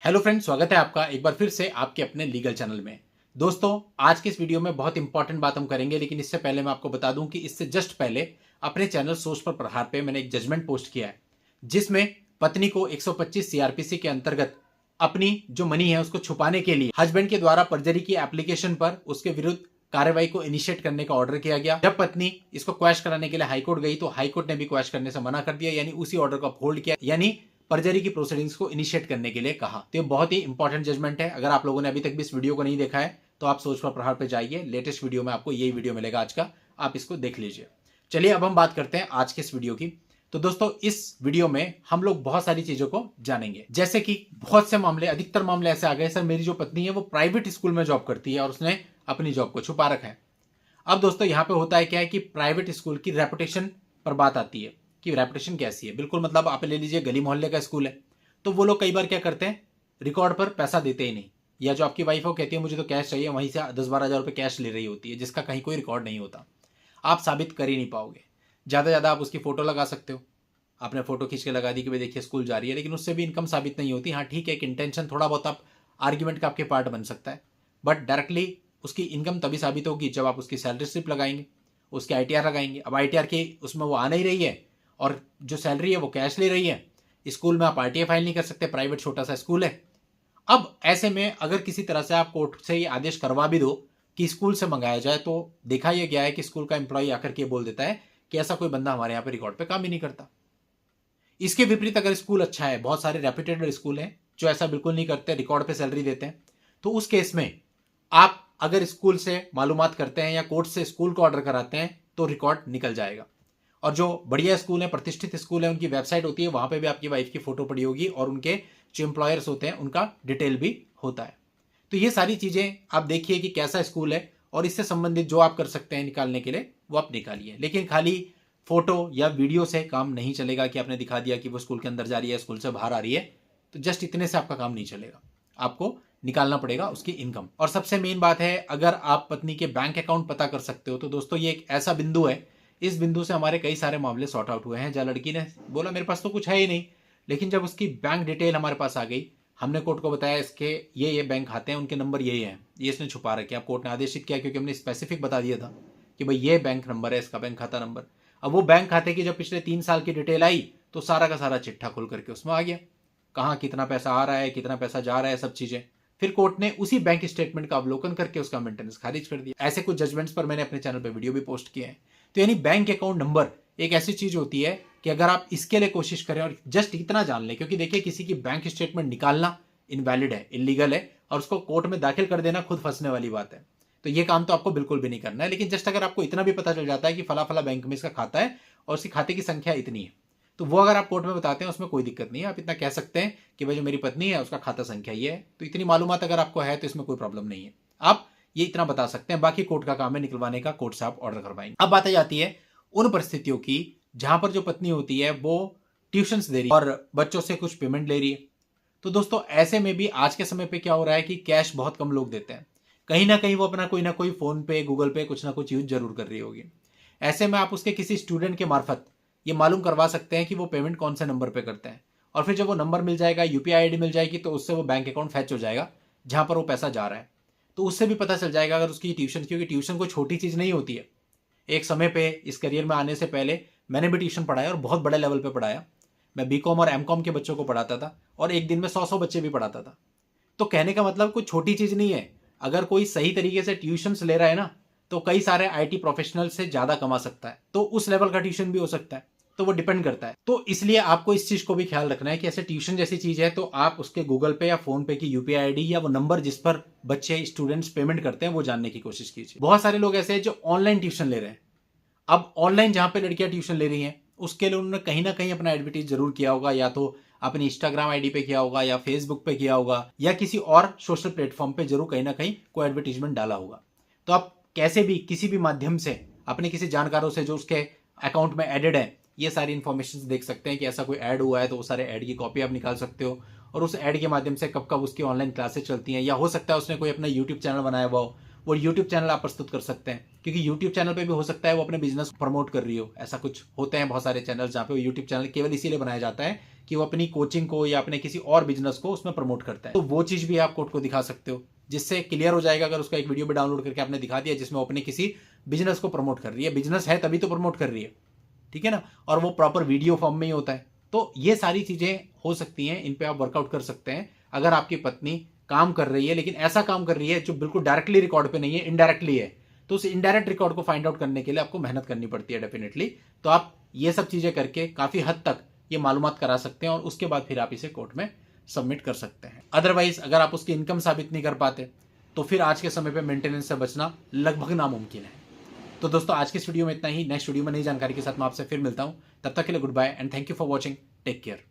Hello friends, स्वागत है आपका एक बार फिर से आपके अपने लीगल चैनल में। दोस्तों, आज के इस वीडियो में बहुत इंपॉर्टेंट बात हम करेंगे, लेकिन इससे पहले मैं आपको बता दूं कि इससे जस्ट पहले अपने चैनल सोच पर प्रहार पे मैंने एक जजमेंट पोस्ट किया है, जिसमें पत्नी को 125 सीआरपीसी के अंतर्गत अपनी जो मनी है उसको छुपाने के लिए हस्बैंड के द्वारा पर्जरी की एप्लीकेशन पर उसके विरुद्ध कार्रवाई को इनिशिएट करने का ऑर्डर किया गया। जब पत्नी इसको क्वैश कराने के लिए हाईकोर्ट गई तो हाईकोर्ट ने भी क्वैश करने से मना कर दिया, यानी उसी ऑर्डर को अपहोल्ड किया, यानी पर्जरी की प्रोसीडिंग्स को इनिशिएट करने के लिए कहा। तो ये बहुत ही इंपॉर्टेंट जजमेंट है। अगर आप लोगों ने अभी तक भी इस वीडियो को नहीं देखा है तो आप सोच पर प्रहार पे जाइए, लेटेस्ट वीडियो में आपको यही वीडियो मिलेगा आज का, आप इसको देख लीजिए। चलिए अब हम बात करते हैं आज के इस वीडियो की। तो दोस्तों, इस वीडियो में हम लोग बहुत सारी चीजों को जानेंगे, जैसे कि बहुत से मामले, अधिकतर मामले ऐसे आ गए, सर मेरी जो पत्नी है वो प्राइवेट स्कूल में जॉब करती है और उसने अपनी जॉब को छुपा रखा है। अब दोस्तों, यहां पे होता है क्या है कि प्राइवेट स्कूल की रेपुटेशन पर बात आती है कि रेपुटेशन कैसी है। बिल्कुल, मतलब आप ले लीजिए गली मोहल्ले का स्कूल है, तो वो लोग कई बार क्या करते हैं, रिकॉर्ड पर पैसा देते ही नहीं, या जो आपकी वाइफ हो कहती है मुझे तो कैश चाहिए, वहीं से 10-12 हज़ार रुपये कैश ले रही होती है, जिसका कहीं कोई रिकॉर्ड नहीं होता। आप साबित कर ही नहीं पाओगे। ज़्यादा ज़्यादा आप उसकी फ़ोटो लगा सकते हो, आपने फ़ोटो खींच के लगा दी कि भाई देखिए स्कूल जा रही है, लेकिन उससे भी इनकम साबित नहीं होती। हाँ ठीक है, एक इंटेंशन थोड़ा बहुत आप आर्ग्यूमेंट का आपके पार्ट बन सकता है, बट डायरेक्टली उसकी इनकम तभी साबित होगी जब आप उसकी सैलरी स्लिप लगाएंगे, उसके आईटीआर लगाएंगे। अब आईटीआर की उसमें वो आ नहीं रही है और जो सैलरी है वो कैश ले रही है। स्कूल में आप आरटीआई फाइल नहीं कर सकते, प्राइवेट छोटा सा स्कूल है। अब ऐसे में अगर किसी तरह से आप कोर्ट से ये आदेश करवा भी दो कि स्कूल से मंगाया जाए, तो देखा यह गया है कि स्कूल का एम्प्लॉय आकर के बोल देता है कि ऐसा कोई बंदा हमारे यहाँ पे रिकॉर्ड पे काम ही नहीं करता। इसके विपरीत अगर स्कूल अच्छा है, बहुत सारे रेप्यूटेड स्कूल हैं जो ऐसा बिल्कुल नहीं करते, रिकॉर्ड पे सैलरी देते हैं, तो उस केस में आप अगर स्कूल से मालूमात करते हैं या कोर्ट से स्कूल को ऑर्डर कराते हैं तो रिकॉर्ड निकल जाएगा। और जो बढ़िया स्कूल है, प्रतिष्ठित स्कूल है, उनकी वेबसाइट होती है, वहां पे भी आपकी वाइफ की फोटो पड़ी होगी और उनके जो एम्प्लॉयर्स होते हैं उनका डिटेल भी होता है। तो ये सारी चीजें आप देखिए कि कैसा स्कूल है, और इससे संबंधित जो आप कर सकते हैं निकालने के लिए वो आप निकालिए। लेकिन खाली फोटो या वीडियो से काम नहीं चलेगा कि आपने दिखा दिया कि वो स्कूल के अंदर जा रही है, स्कूल से बाहर आ रही है, तो जस्ट इतने से आपका काम नहीं चलेगा। आपको निकालना पड़ेगा उसकी इनकम। और सबसे मेन बात है, अगर आप पत्नी के बैंक अकाउंट पता कर सकते हो तो दोस्तों ये एक ऐसा बिंदु है, इस बिंदु से हमारे कई सारे मामले सॉर्ट आउट हुए हैं, जहां लड़की ने बोला मेरे पास तो कुछ है ही नहीं, लेकिन जब उसकी बैंक डिटेल हमारे पास आ गई, हमने कोर्ट को बताया इसके ये बैंक खाते हैं, उनके नंबर ये हैं, ये इसने छुपा रखे। अब कोर्ट ने आदेशित किया क्योंकि हमने स्पेसिफिक बता दिया था कि भाई ये बैंक नंबर है, इसका बैंक खाता नंबर। अब वो बैंक खाते की जब पिछले 3 साल की डिटेल आई तो सारा का सारा चिट्ठा खोल करके उसमें आ गया, कहाँ कितना पैसा आ रहा है, कितना पैसा जा रहा है, सब चीजें। फिर कोर्ट ने उसी बैंक स्टेटमेंट का अवलोकन करके उसका मेंटेनेंस खारिज कर दिया। ऐसे कुछ जजमेंट्स पर मैंने अपने चैनल पर वीडियो भी पोस्ट किए हैं। तो यानी बैंक अकाउंट नंबर एक ऐसी चीज होती है कि अगर आप इसके लिए कोशिश करें और जस्ट इतना जान लें, क्योंकि देखिए किसी की बैंक स्टेटमेंट निकालना इनवैलिड है, इलीगल है, और उसको कोर्ट में दाखिल कर देना खुद फंसने वाली बात है। तो ये काम तो आपको बिल्कुल भी नहीं करना है। लेकिन जस्ट अगर आपको इतना भी पता चल जाता है कि फला फला बैंक में इसका खाता है और उसकी खाते की संख्या इतनी है, तो वो अगर आप कोर्ट में बताते हैं उसमें कोई दिक्कत नहीं है। आप इतना कह सकते हैं कि भाई जो मेरी पत्नी है उसका खाता संख्या ये है, तो इतनी मालूमात अगर आपको है तो इसमें कोई प्रॉब्लम नहीं है। आप ये इतना बता सकते हैं, बाकी कोर्ट का काम है निकलवाने का, कोर्ट से आप ऑर्डर करवाएंगे। अब बात आ जाती है उन परिस्थितियों की जहां पर जो पत्नी होती है वो ट्यूशंस दे रही है और बच्चों से कुछ पेमेंट ले रही है। तो दोस्तों, ऐसे में भी आज के समय पे क्या हो रहा है कि कैश बहुत कम लोग देते हैं, कहीं ना कहीं वो अपना कोई ना कोई फोन पे, गूगल पे कुछ ना कुछ यूज जरूर कर रही होगी। ऐसे में आप उसके किसी स्टूडेंट के मार्फत ये मालूम करवा सकते हैं कि वो पेमेंट कौन से नंबर पे करते हैं, और फिर जब वो नंबर मिल जाएगा, यूपीआई आईडी मिल जाएगी, तो उससे वो बैंक अकाउंट फैच हो जाएगा जहां पर वो पैसा जा रहा है। तो उससे भी पता चल जाएगा अगर उसकी ट्यूशन, क्योंकि ट्यूशन कोई छोटी चीज नहीं होती है। एक समय पे इस करियर में आने से पहले मैंने भी ट्यूशन पढ़ाया और बहुत बड़े लेवल पे पढ़ाया। मैं बीकॉम और एमकॉम के बच्चों को पढ़ाता था और एक दिन में 100 बच्चे भी पढ़ाता था। तो कहने का मतलब कोई छोटी चीज नहीं है। अगर कोई सही तरीके से ट्यूशंस ले रहा है ना, तो कई सारे आईटी प्रोफेशनल से ज्यादा कमा सकता है, तो उस लेवल का ट्यूशन भी हो सकता है। तो वो डिपेंड करता है। तो इसलिए आपको इस चीज को भी ख्याल रखना है कि ऐसे ट्यूशन जैसी चीज है तो आप उसके गूगल पे या फोन पे की यूपीआई आईडी या वो नंबर जिस पर बच्चे स्टूडेंट्स पेमेंट करते हैं वो जानने की कोशिश कीजिए। बहुत सारे लोग ऐसे हैं जो ऑनलाइन ट्यूशन ले रहे हैं। अब ऑनलाइन जहां पे लड़कियां ट्यूशन ले रही हैं उसके लिए उन्होंने कहीं ना कहीं अपना एडवर्टीज जरूर किया होगा, या तो अपनी इंस्टाग्राम आईडी पे किया होगा, या फेसबुक पे किया होगा, या किसी और सोशल प्लेटफॉर्म पे जरूर कहीं ना कहीं कोई एडवर्टीजमेंट डाला होगा। तो आप कैसे भी किसी भी माध्यम से अपने किसी जानकारों से जो उसके अकाउंट में एडेड है ये सारी इन्फॉर्मेशन देख सकते हैं कि ऐसा कोई ऐड हुआ है, तो वो सारे ऐड की कॉपी आप निकाल सकते हो, और उस ऐड के माध्यम से कब कब उसकी ऑनलाइन क्लासेस चलती हैं, या हो सकता है उसने कोई अपना यूट्यूब चैनल बनाया हुआ हो, वो यूट्यूब चैनल आप प्रस्तुत कर सकते हैं, क्योंकि यूट्यूब चैनल पे भी हो सकता है वो अपने बिजनेस प्रमोट कर रही हो। ऐसा कुछ होते हैं बहुत सारे चैनल जहाँ पे वो यूट्यूब चैनल केवल इसीलिए बनाया जाता है कि वो अपनी कोचिंग को या अपने किसी और बिजनेस को उसमें प्रमोट करता है, तो वो चीज भी आप कोर्ट को दिखा सकते हो, जिससे क्लियर हो जाएगा। अगर उसका एक वीडियो भी डाउनलोड करके आपने दिखा दिया जिसमें वो अपने किसी बिजनेस को प्रमोट कर रही है, बिजनेस है तभी तो प्रमोट कर रही है, ठीक है ना, और वो प्रॉपर वीडियो फॉर्म में ही होता है, तो ये सारी चीजें हो सकती हैं, इन पे आप वर्कआउट कर सकते हैं। अगर आपकी पत्नी काम कर रही है लेकिन ऐसा काम कर रही है जो बिल्कुल डायरेक्टली रिकॉर्ड पे नहीं है, इनडायरेक्टली है, तो उस इनडायरेक्ट रिकॉर्ड को फाइंड आउट करने के लिए आपको मेहनत करनी पड़ती है डेफिनेटली। तो आप ये सब चीजें करके काफी हद तक ये मालूमात करा सकते हैं और उसके बाद फिर आप इसे कोर्ट में सबमिट कर सकते हैं। अदरवाइज अगर आप उसकी इनकम साबित नहीं कर पाते तो फिर आज के समय पे मेंटेनेंस से बचना लगभग नामुमकिन है। तो दोस्तों आज के इस वीडियो में इतना ही। नेक्स्ट वीडियो में नई जानकारी के साथ मैं आपसे फिर मिलता हूं। तब तक के लिए good bye and thank you for watching. Take care.